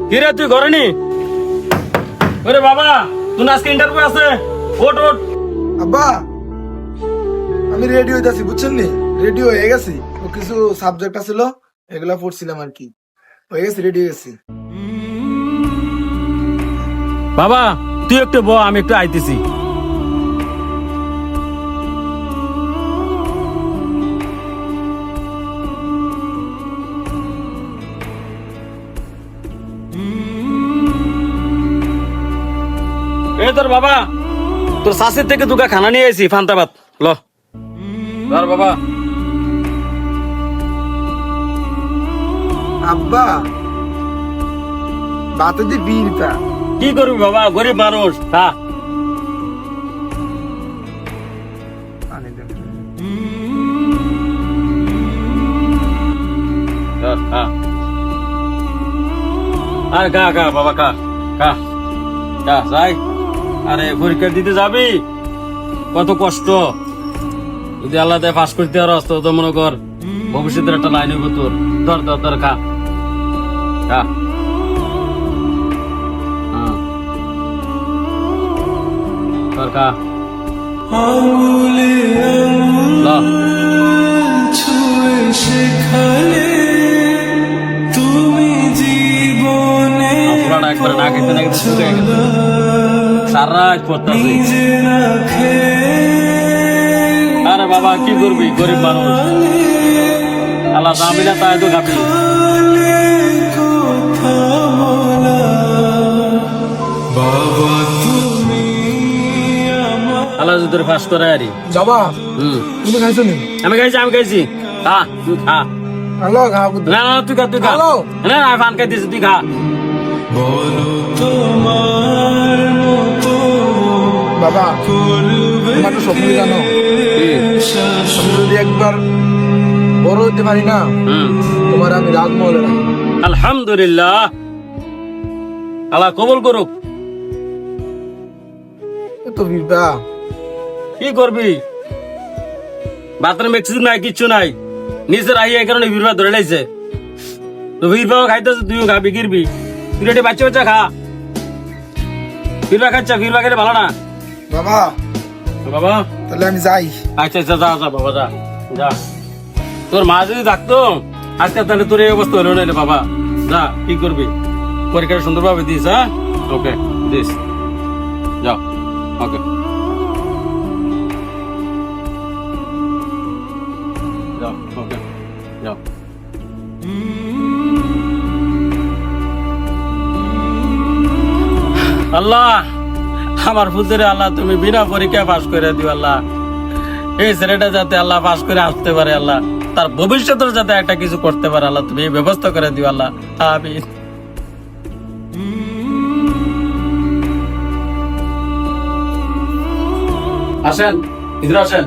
কিরে তুই ঘরে নি? ওরে বাবা, তুই আজকে ইন্টারভিউ আছে, ওঠ ওঠ। আব্বা আমি রেডি হইতাছি, বুঝছেন নি? রেডি হয়ে গেছি, ও কিছু সাবজেক্ট আছিল এগুলা পড়ছিলাম আর কি, হয়ে গেছি, রেডি হয়ে গেছি। বাবা তুই একটু ব, আমি একটু আইতেছি। এ তোর বাবা, তোর শাশুর থেকে তোকে খানা নিয়ে এসি, ফান্তাবাদ ল ধর বাবা। আব্বা বাতে দি বীরটা কি করবি বাবা, গরিব মানুষ, খা। ধর, খা। আর খা খা বাবা, খা খা খা, যাই। আরে পরীক্ষা দিতে যাবি, কত কষ্ট। যদি আল্লাহ দেয় পাস করতে আর আসতো তো মনে কর ভবিষ্যতের একটা লাইন হইব তোর। ধর ধর ধর, খা খা। ধর খা। ল। আপুরাটা একবারে না খেতে না খেতে শুকিয়ে গেছে। সারা রাত পড়তাছি। আরে বাবা কি করবি, গরিব মানুষ, আল্লাহ যা মিলা তাই তো খাবি। আল্লাহ যদি তোর ফাঁস করে আরি। বাবা তুমি খাইছো নি? আমি খাইছি খা, তুই খা। হ্যালো খাও। না না তুই খা, তুই খা। হ্যালো। না না ফান খাইতেছি, তুই খা। বাবা তোমার তো স্বপ্ন জানো, আমি যদি একবার বড় হতে পারি না, তোমার আমি রাজমহলে রাখি। আলহামদুলিল্লাহ, আল্লাহ কবুল করুক। তো বীরটা কি করবি, বাথরুম এক্সিস নাই, কিচ্ছু নাই, নিচে রাহি, এই কারণে বীরবা ধরে লাইছে। তো বীরবাও খাইতেছে, তুইও খাবি, গিরবি। তুই রেটে বাচ্চা বাচ্চা খা। বীরবা খাচ্ছা, বীরবা খেলে ভালো না। বাবা বাবা তাহলে আমি যাই। আচ্ছা আচ্ছা, যা যা বাবা, যা যা। তোর মা যদি থাকতো আজকে তাহলে তোর এই অবস্থা হলো না বাবা। যা, কি করবি, পরীক্ষাটা সুন্দরভাবে দিস। হ্যাঁ ওকে, দিস, যাও। ওকে, যাও। ওকে, যাও। আল্লাহ আমার ফুজরে, আল্লাহ তুমি বিনা পরীক্ষায় পাশ করে দিও আল্লাহ। এই ছেলেটা যাতে আল্লাহ পাশ করে আসতে পারে আল্লাহ, তার ভবিষ্যতের যাতে একটা কিছু করতে পারে আল্লাহ, তুমি এই ব্যবস্থা করে দিও আল্লাহ। আমিন। আসেন, ইধর আসেন,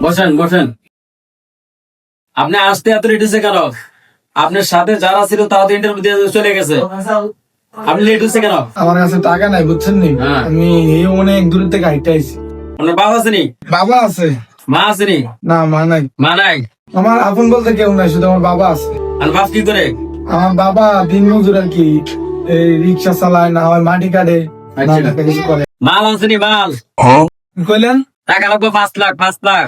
বসেন বসেন। আপনি আসতে এত লেট হয়েছে কেন? আপনার সাথে যারা ছিল তারা তো ইন্টারভিউ দিয়ে চলে গেছে, আপনি লেট হচ্ছে কেন? আমার কাছে টাকা নাই, বুঝছেন নি? আমি এই অনেক দূর থেকে হাইটে আইছি। আপনার বাবা আছে নি? বাবা আছে। মা আছে নি? না মা নাই। মা নাই? আমার আপন বলতে কেউ নাই, শুধু আমার বাবা আছে। আর বাপ কি করে? আমার বাবা দিন মজুর আর কি, এই রিক্সা চালায়, না হয় মাটি কাটে, না টাকা কিছু করে। মাল আছে নি? মাল কি কইলেন? টাকা লাগবে 5 লাখ, 5 লাখ।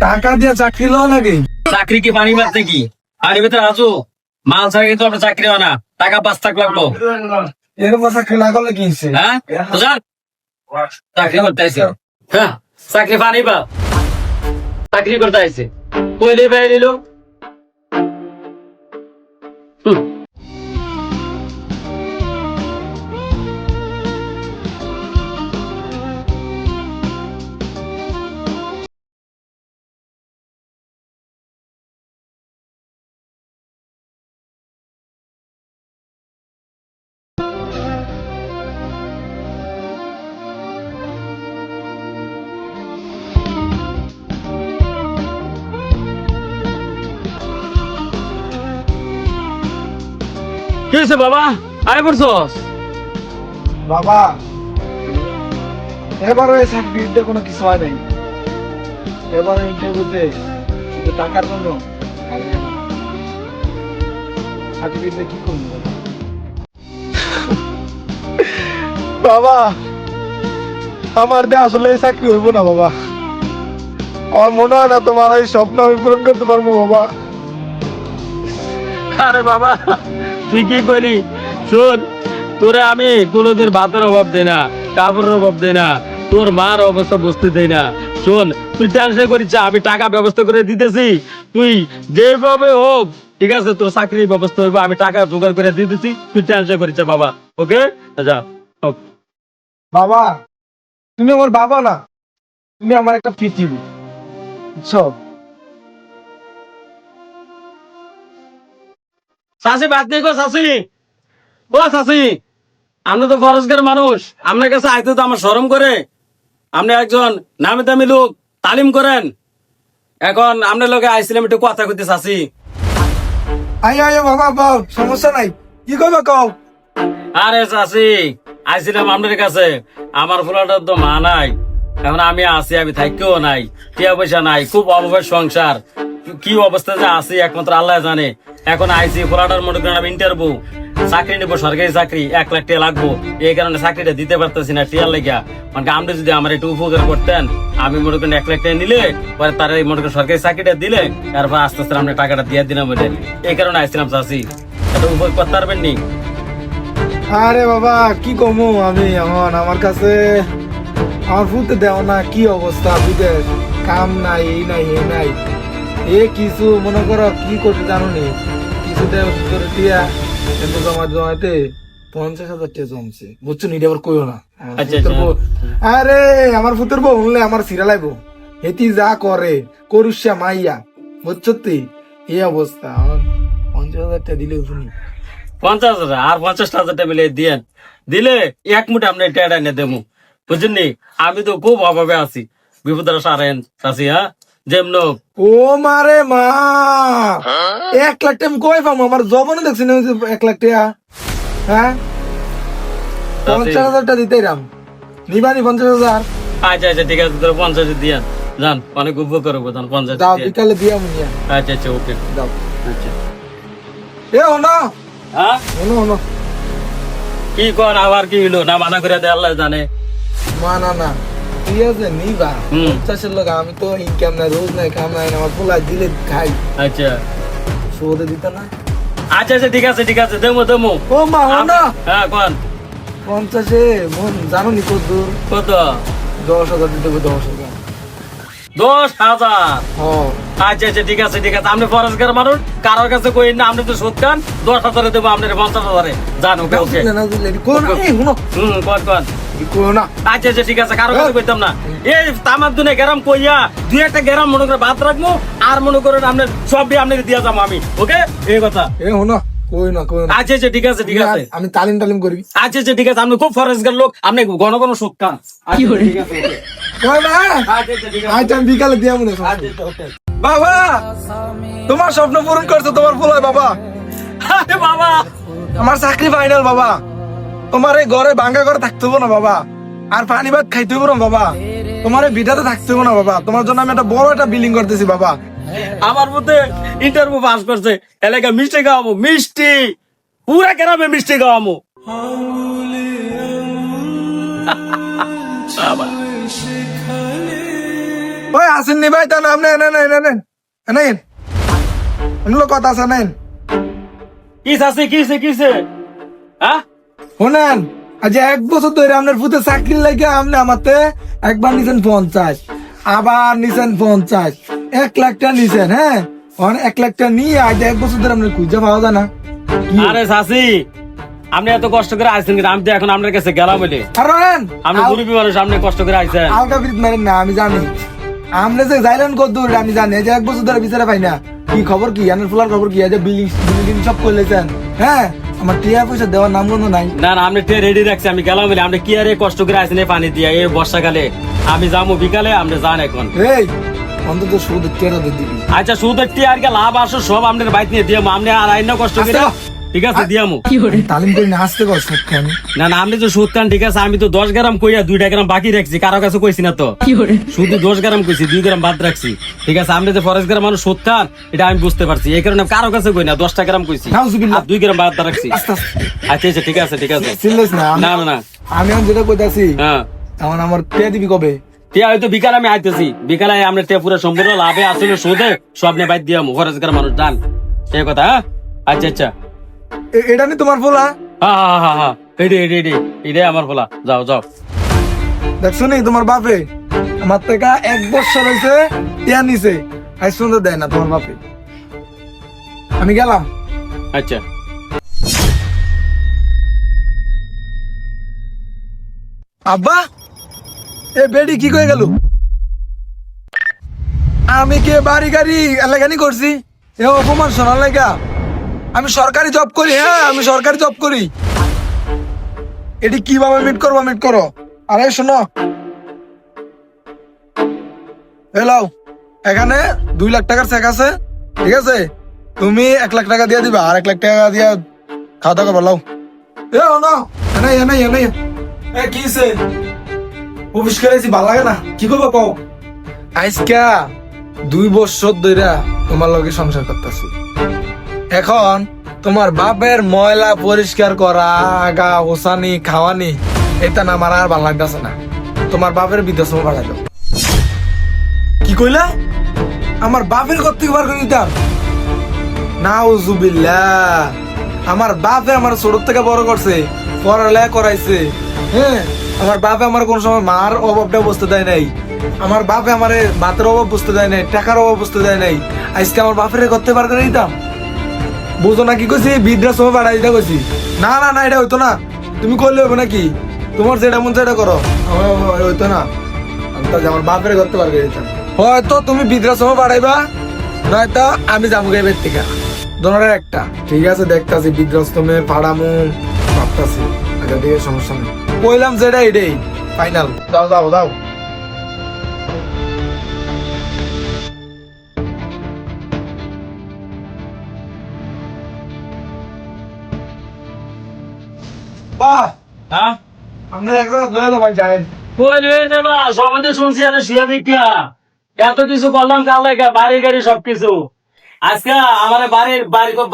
টাকা দিয়ে চাকরি লওয়া লাগে? চাকরি কি পানি মারতে কি? পানি ভেতরে আছো, মাল ছাড়া কিন্তু আপনার চাকরি হয় না। টাকা 5 লাখ লাগলো। এরকম চাকরি না করলে কি হচ্ছে? হ্যাঁ বুঝান, চাকরি করতে আইছে। হ্যাঁ চাকরি পানি বা চাকরি করতে আইছে, কইলে বাইরে নিল। কি হয়েছে বাবা, আয় পড়ছস? বাবা এবার ওই চাকরিতে কোনো কিছু হয় নাই। এবার ইন্টারভিউতে শুধু টাকার জন্য চাকরিতে কি করবো বাবা? আমার দিয়ে আসলে এই চাকরি হইব না বাবা। আমার মনে হয় না তোমার এই স্বপ্ন আমি পূরণ করতে পারবো বাবা। আরে বাবা তুই কি করি, শোন, তোরে আমি কোনোদিন ভাতের অভাব দেই না, কাপড়ের অভাব দেই না, তোর মার অবস্থা বুঝতে দেই না। শোন, তুই টেনশন করিস না, আমি টাকা ব্যবস্থা করে দিতেছি। তুই যেভাবে হোক, ঠিক আছে, তোর চাকরির ব্যবস্থা হইব, আমি টাকা জোগাড় করে দিতেছি, তুই টেনশন করিস না বাবা। ওকে, যা। বাবা তুমি আমার বাবা না, তুমি আমার একটা পৃথিবী, বুঝছো? চাষি বাদ নেই গো, চাষি, ও চাষি, আপনি তো ফরেস্টের মানুষ, আপনার কাছে আইতে তো আমার শরম করে। আপনি একজন নামি দামি লোক, তালিম করেন। এখন আপনার লোকে আইছিলাম একটু কথা কইতে চাষি। আয় আয় বাবা বাও, সমস্যা নাই, কি করবা কও? আরে চাষি, আইছিলাম আপনার কাছে, আমার ফুলাটার তো মা নাই, এখন আমি আছি, আমি থাকিও নাই, টিয়া পয়সা নাই, খুব অভাবের সংসার, কি অবস্থা যে আছি একমাত্র আল্লাহ জানে। এখন আইছি ফুলাটার মনে করেন আমি ইন্টারভিউ চাকরি নেবো, সরকারি চাকরি, 1 লাখ টাকা লাগবো, এই কারণে চাকরিটা দিতে পারতেছি না টিয়ার লেগা। মানে আপনি যদি আমার একটু উপকার করতেন, আমি মনে করেন 1 লাখ টাকা নিলে পরে তার মনে করেন সরকারি চাকরিটা দিলে তারপর আস্তে আস্তে আপনি টাকাটা দিয়ে দিলাম বলে, এই কারণে আইছিলাম চাষি, এটা উপকার করতে পারবেন নি? আরে বাবা কি কমু আমি, এখন আমার কাছে আমার ফুলতে দেও না, কি অবস্থা বুঝের, কাম নাই, এই নাই এই নাই, এ কিছু মনে করো কি করতে জানো নি, কিছু করে দিয়া কিন্তু জমাতে 50,000 টাকা জমছে, বুঝছো নি? এটা আবার কইও না। আমার আচ্ছা, ফুতের আচ্ছা। বউ- আরে আমার ফুতের বউ শুনলে আমার সিরা লাগবো, হেতি যা করে করুষা মাইয়া, বুঝছো তুই? এই অবস্থা, আমার 50,000 টাকা দিলে শুনি 50,000 আর 50,000 টাকা মিলে দিয়েন, দিলে 1 মুঠে আপনি টেডা এনে দেবো, বুঝছেন নি? আমি তো খুব অভাবে আছি, বিপদের সারেন চাষি, হ্যাঁ যেমন। ও মারে মা, 1 লাখ টাকা আমি কই পাবো? আমার জবনে দেখছি না 1 লাখ টাকা, হ্যাঁ 50,000 টাকা দিতে রাম, নিবানি 50,000। আচ্ছা আচ্ছা ঠিক আছে, তোর 50 দিয়েন, যান, অনেক উপকার করবো, যান 50 দাও দিয়েন। বিকালে দিয়া মুনিয়া আচ্ছা আচ্ছা, ওকে, দাও। আচ্ছা। এ হনো হ্যাঁ হনো হনো, কি কর আবার কি হইলো, না মানা করে দেয় আল্লাহ জানে। মা না না ঠিক আছে নিবা, 50 লোক, আমি তো ইনকাম নাই, রোজ নাই, কাম নাই, আমার পোলা দিলে খাই, আচ্ছা সোদে দিত না। আচ্ছা আচ্ছা ঠিক আছে ঠিক আছে, দেবো দেবো। ও মা হনো হ্যাঁ কোন 50-এ মন জানো নি কত দূর? কত? 10,000 দিতে হবে, 10,000। 10,000? ও আচ্ছা আচ্ছা ঠিক আছে ঠিক আছে, আপনি ফরেস্টের মানুষ, কারোর কাছে কই না, আপনি তো সুদ খান, 10,000 দেবো আপনার 50,000, জান। ওকে ওকে, না না কোন এই হনো কোন কোন। কোন না আচ্ছা আচ্ছা ঠিক আছে, কারো কাছে কইতাম না। এই তামার দুনে গ্রাম কইয়া 2-1টা গ্রাম মনে করে ভাত রাখবো, আর মনে করেন আপনার সব দিয়ে আপনাকে দিয়া যাবো আমি, ওকে, এই কথা। এ হনো কই না কই না, আচ্ছা আচ্ছা ঠিক আছে ঠিক আছে, আমি তালিম করি। আচ্ছা আচ্ছা ঠিক আছে, আপনি খুব ফরেস্টের লোক, আপনি ঘন ঘন সুদ খান। আচ্ছা, ঠিক আছে, okay। কই না আচ্ছা আচ্ছা ঠিক আছে, আজ আমি বিকালে দিয়া মনে আচ্ছা আচ্ছা, okay। বাবা তোমার স্বপ্ন পূরণ করছে তোমার ফুলায় বাবা, আরে বাবা, আমার চাকরি ফাইনাল বাবা, তোমার এই ঘরে ভাঙ্গা ঘরে থাকতে হবে না বাবা, আর পানি ভাত খাইতে হবে না বাবা, তোমার এই বিটাতে থাকতে হবে না বাবা, তোমার জন্য আমি একটা বড় একটা বিল্ডিং করতেছি বাবা। আমার মধ্যে ইন্টারভিউ পাস করছে, এলাকা মিষ্টি খাওয়াবো, মিষ্টি পুরা গ্রামে মিষ্টি খাওয়াবো। ওই আসেন নি ভাই, তা না আপনি নেন কথা আছে নেন, কিস আছে কিসে কিসে, হ্যাঁ শোনেন আজ 1 বছর ধরে আপনার পুতে চাকরি লাগে আপনি আমাতে একবার নিছেন 50, আবার নিছেন 50, 1 লাখ টাকা নিছেন, হ্যাঁ 1 লাখ টাকা নিয়ে আজ 1 বছর ধরে আপনার খুঁজে পাওয়া যায় না। কি? আরে চাচি, আপনি এত কষ্ট করে আইছেন, কিন্তু আমি তো এখন আপনার কাছে গেলাম বলে, আর রহেন, আপনি গরিবী মানুষ, আপনি কষ্ট করে আইছেন। আলকা বিরিত মারেন না, আমি জানি আপনি যে যাইলেন কত দূর, আমি জানি এই যে 1 বছর ধরে বিচারে পাই না, কি খবর, কি আনের ফুলার খবর কি, এই যে বিল্ডিং সব করলেছেন, হ্যাঁ আমার টিয়া পয়সা দেওয়ার নাম গন্ধ নাই। না না, আপনি রেডি রাখছি, আমি গেলাম বলে, আপনি কি আরে কষ্ট করে আইছেন এই পানি দিয়া, এই বর্ষাকালে, আমি যাবো বিকালে, আপনি যান এখন। এই অন্তত সুদ টেরা দিবি। আচ্ছা সুদের টি আর কি লাভ আসো সব আপনার বাইক নিয়ে দিয়ে, আপনি আর আইন কষ্ট করে, আচ্ছা। ঠিক আছে দিয়ামু। তালিম করে না আসতে কর সব খান। না না আপনি তো সুদ খান, ঠিক আছে, আমি তো 10 গ্রাম কইয়া 2 গ্রাম বাকি রাখছি, কারো কাছে কইছি না তো, শুধু 10 গ্রাম কইছি, 2 গ্রাম বাদ রাখছি, ঠিক আছে। আপনি যে ফরেস্ট গ্রাম মানুষ সুদ খান এটা আমি বুঝতে পারছি, এই কারণে কারো কাছে কই না, 10 গ্রাম কইছি নাউজুবিল্লাহ। আর 2 গ্রাম বাদ রাখছি। আস্তে আস্তে আচ্ছা আচ্ছা ঠিক আছে ঠিক আছে। সিরিয়াস না না না না আমি এখন যেটা কইতাছি হ্যাঁ এখন আমার পেয়ে দিবি কবে? টিয়া হয়তো বিকালে আমি আইতেছি, বিকালে আমরা টিয়া পুরো সম্পূর্ণ লাভে আসলে সুদে সব নিয়ে বাইর দিয়ামু, ফরেস্ট গ্রাম মানুষ জান এই কথা। হ্যাঁ আচ্ছা আচ্ছা এটা নি তোমার বলা হ্যাঁ হ্যাঁ হ্যাঁ হ্যাঁ এটাই আমার বলা, যাও যাও। দেখছো নি তোমার বাপে আমার থেকে 1 বছর হয়েছে টিয়া নিছে, আজ সুন্দর দেয় না তোমার বাপে। আমি গেলাম। আচ্ছা আব্বা এ বেডি কি কয়ে গেল? আমি কে বাড়ি গাড়ি এলাকানি করছি এ অপমান শোনার লেগা? আমি সরকারি জব করি, হ্যাঁ আমি সরকারি জব করি। এটি কিভাবে মিট করো। আরে শোনো হ্যালো, এখানে 2 লাখ টাকার চেক আছে, ঠিক আছে? তুমি 1 লাখ টাকা দিয়ে দিবা, আর 1 লাখ টাকা দিয়ে খাওয়া দাওয়া করবা। লাও এ না এনে এ কিছে অফিস করেছি, ভাল লাগে না, কি করবো কও? আজকা 2 বছর ধইরা তোমার লগে সংসার করতেছি, এখন তোমার বাপের ময়লা পরিষ্কার করা, আগা ওসানি খাওয়ানি, এটা না আমার আর ভাল লাগতেছে না। তোমার বাপের বৃদ্ধাশ্রম পাঠাই দাও। কি কইলা? আমার বাপের কত থেকে বার করে দিতাম? নাউজুবিল্লাহ, আমার বাপে আমার ছোট থেকে বড় করছে, পড়ালেখা করাইছে, হ্যাঁ আমার বাপে আমার কোন সময় মার অভাবটা বুঝতে দেয় নাই, আমার বাপে আমার ভাতের অভাব বুঝতে দেয় নাই, টাকার অভাব বুঝতে দেয় নাই। আজকে আমার বাপের করতে বার করে দিতাম? বুঝো না কি কইছি? বৃদ্ধাশ্রমে পাঠাই দিতে কইছি। না না না এটা হইতো না, তুমি করলে হবে নাকি? তোমার যেটা মন সেটা করো, আমার হইতো না। আমার বাপের করতে বার করে দিতাম। হয়তো তুমি বৃদ্ধাশ্রমে পাঠাইবা, নয়তো আমি যাবো গাইবের থেকে, দোনোটার একটা। ঠিক আছে দেখতাছি বৃদ্ধাশ্রমে পাঠামু ভাবতাছি, আচ্ছা ঠিক আছে সমস্যা নেই। কইলাম যেটা এটাই ফাইনাল। যাও যাও যাও। বাহ হ্যাঁ আমরা একবার ধরে দেবো ভাই যাই। কই রে দেবা সমাজে শুনছি আরে শুয়া দেখিয়া এত কিছু করলাম কাল লেখা বাড়ি গাড়ি সবকিছু, আজকে আমার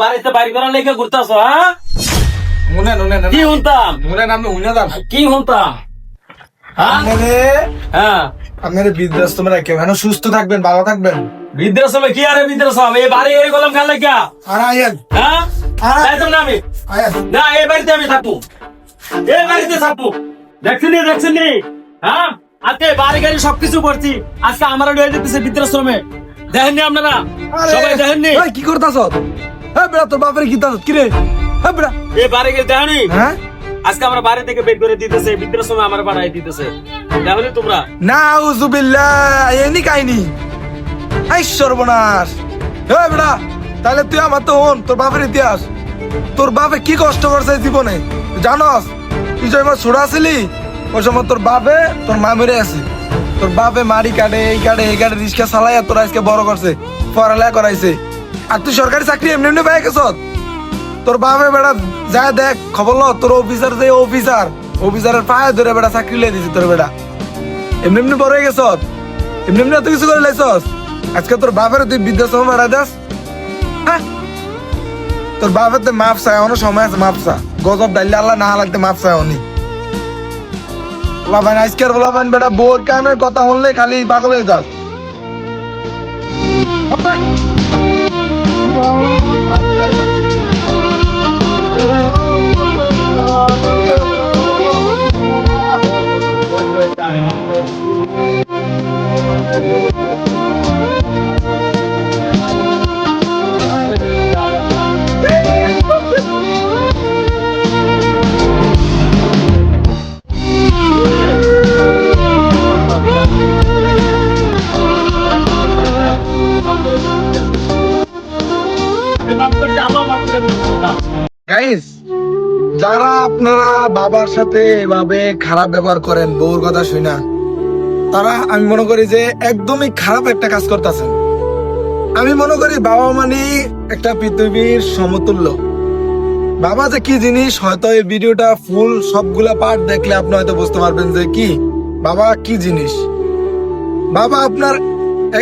বাড়িতে বাড়ি করার লেখা ঘুরতাছ? হ্যাঁ কি শুনতাম কি শুনতাম? হ্যাঁ আপনাদের বৃদ্ধাশ্রমে রাখে মানে সুস্থ থাকবেন, ভালো থাকবেন। বৃদ্ধাশ্রমে কি আরে বৃদ্ধাশ্রম, এই বাড়ি গাড়ি করলাম কাল লেখা? আর আয়েন হ্যাঁ যাইতাম না আমি, আয়েন না এই বাড়িতে আমি থাকবো, এই বাড়িতে থাকবো। দেখছেন হ্যাঁ আজকে বাড়ি গাড়ি সবকিছু করছি, আজকে আমার লয়ে যেতেছে বৃদ্ধাশ্রমে, দেখেননি আপনারা সবাই? দেখেননি এই কি করতাছ? হ্যাঁ বেড়া তোর বাপের কি তাস কি রে? হ্যাঁ বেড়া এই বাড়ি গেলে দেখেনি হ্যাঁ আজকে আমরা বাড়ি থেকে বের করে দিতেছে, বৃদ্ধাশ্রমে আমার বাড়াই দিতেছে, দেখনি তোমরা? নাউজুবিল্লাহ, এনি কাহিনী। আই সর্বনাশ। হ্যাঁ বেড়া তাহলে তুই আমার তো হন তোর বাপের ইতিহাস, তোর বাপে কি কষ্ট করছে জীবনে জানস? তুই যে আমার ছোড়া ছিলি ওই সময় তোর বাপে তোর মা মেরে আছে, তোর বাপে মারি কাটে এই কাটে রিক্সা চালাই তোর আজকে বড় করছে, পড়ালেখা করাইছে। আর তুই সরকারি চাকরি এমনি এমনি পাই গেছ? তোর বাপে বেড়া যা দেখ খবর ল, তোর অফিসার যে অফিসারের পায়ে ধরে বেড়া চাকরি লাই দিছে তোর বেড়া। এমনি এমনি বড় হয়ে গেছ, এমনি এমনি এত কিছু করে লাইছস, আজকে তোর বাপের তুই বৃদ্ধাশ্রমে বেড়া দাস? হ্যাঁ তোর বাপের তো মাপ চায়, অনেক সময় আছে মাপ চা, গজব ডাইলে আল্লাহ না লাগতে মাপ চায় অনি। লাভান আজকের লাভান বেটা বোর কামের কথা শুনলে খালি পাগল হয়ে যাস। গাইস যারা আপনারা বাবার সাথে এভাবে খারাপ ব্যবহার করেন বউর কথা শুনা, তারা আমি মনে করি যে একদমই খারাপ একটা কাজ করতেছেন। আমি মনে করি বাবা মানে একটা পৃথিবীর সমতুল্য। বাবা যে কি জিনিস, হয়তো এই ভিডিওটা ফুল সবগুলা পার্ট দেখলে আপনি হয়তো বুঝতে পারবেন যে কি বাবা কি জিনিস। বাবা আপনার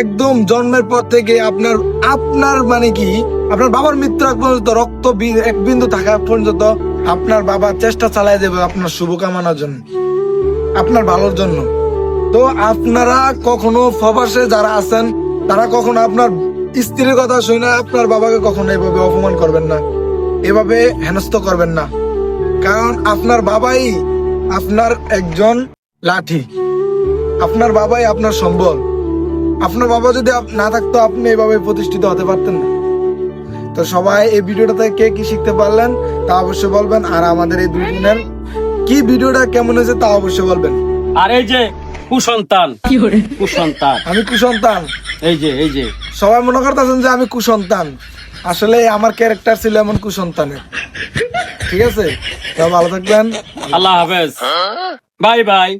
একদম জন্মের পর থেকে আপনার আপনার মানে কি আপনার বাবার মৃত্যু আগ পর্যন্ত এক বিন্দু থাকা পর্যন্ত আপনার বাবা চেষ্টা চালায় দেবে আপনার শুভকামনার জন্য, আপনার ভালোর জন্য। তো আপনারা কখনো প্রবাসে যারা আছেন তারা কখনো আপনার স্ত্রীর কথা শুনে আপনার বাবাকে কখনো এভাবে অপমান করবেন না, এভাবে হেনস্থ করবেন না। কারণ আপনার বাবাই আপনার একজন লাঠি, আপনার বাবাই আপনার সম্বল। আপনার বাবা যদি না থাকতো আপনি এভাবে প্রতিষ্ঠিত হতে পারতেন না। তো সবাই এই ভিডিওটা থেকে কে কি শিখতে পারলেন তা অবশ্যই বলবেন, আর আমাদের এই দুই বোনের কি ভিডিওটা কেমন হয়েছে তা অবশ্যই বলবেন। আর এই যে কুসন্তান, কুসন্তান, আমি কুসন্তান, এই যে সবাই মনে করতেছেন যে আমি কুসন্তান, আসলে আমার ক্যারেক্টার ছিল এমন কুসন্তানের। ঠিক আছে, তো ভালো থাকবেন। আল্লাহ হাফেজ, বাই বাই।